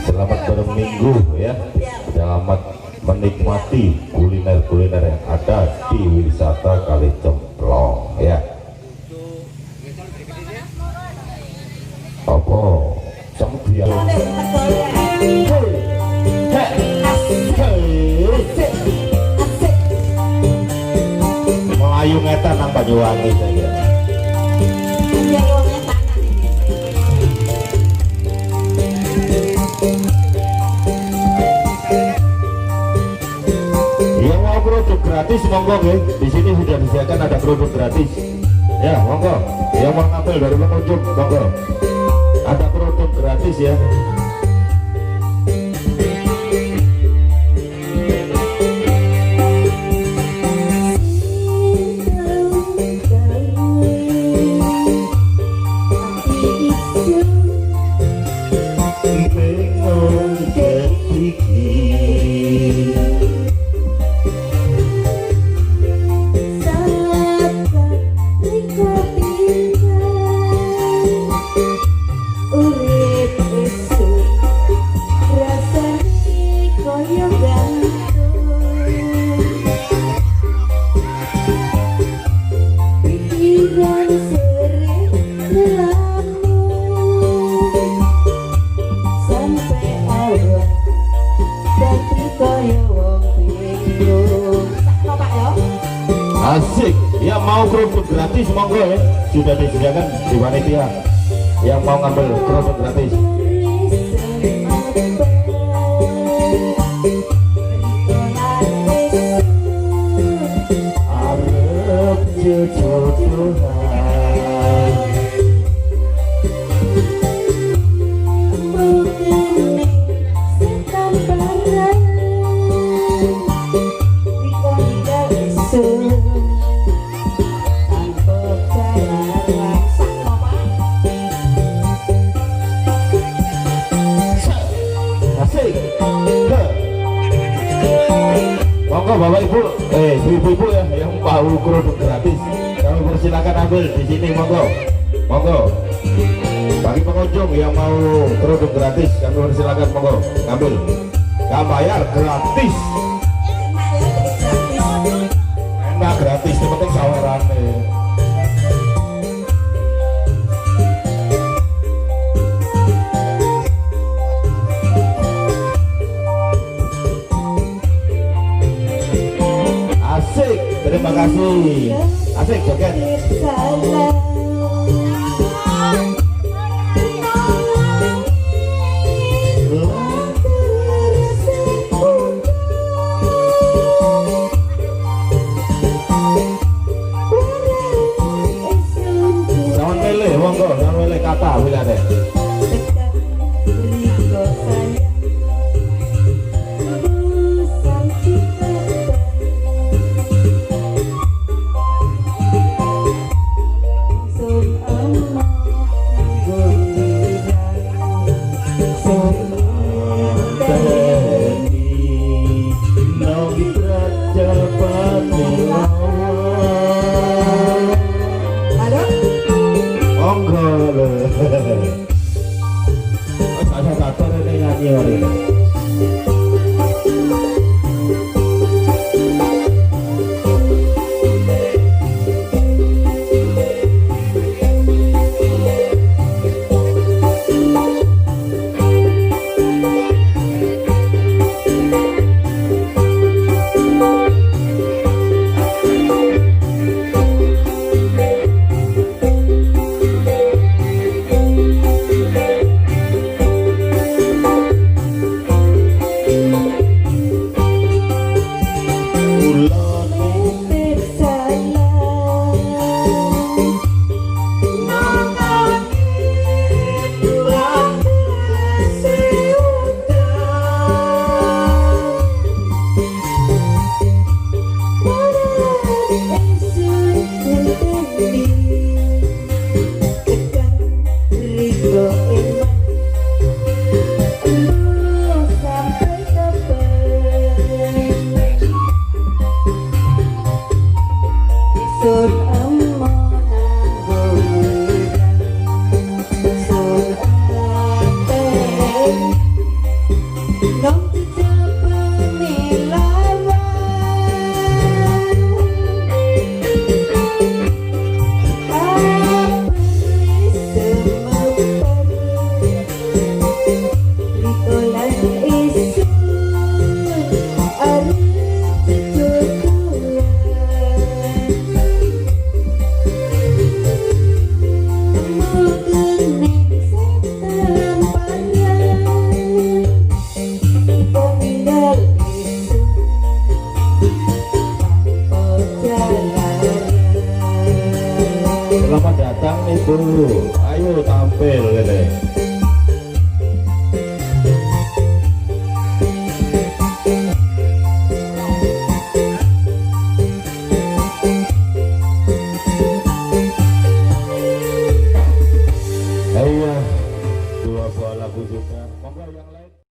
Selamat berminggu ya. Selamat menikmati kuliner-kuliner yang ada di wisata Kali Cemplong ya. Apa? Sembian. Melayu ngetan nang Banyuwangi saya. Yang mau produk gratis monggo ya. Di sini sudah disediakan ada produk gratis. Ya monggo. Yang mau ngambil dari pengunjung monggo. Ada produk gratis ya. Asik, yang mau kerudung gratis monggo ya, sudah disediakan di panitia. Yang mau ngambil kerudung gratis. Arep jodohan. Monggo Bapak Ibu, ibu-ibu ya yang mau produk gratis, kami persilakan ambil di sini monggo, monggo. Bagi pengunjung yang mau produk gratis, kami persilakan monggo ambil. Gak bayar, gratis. Enak gratis, yang penting sawerannya. Asik, terima kasih. Asik joget. Jangan milih, monggo, jangan milih kata bila deh. ya monggo yang lain.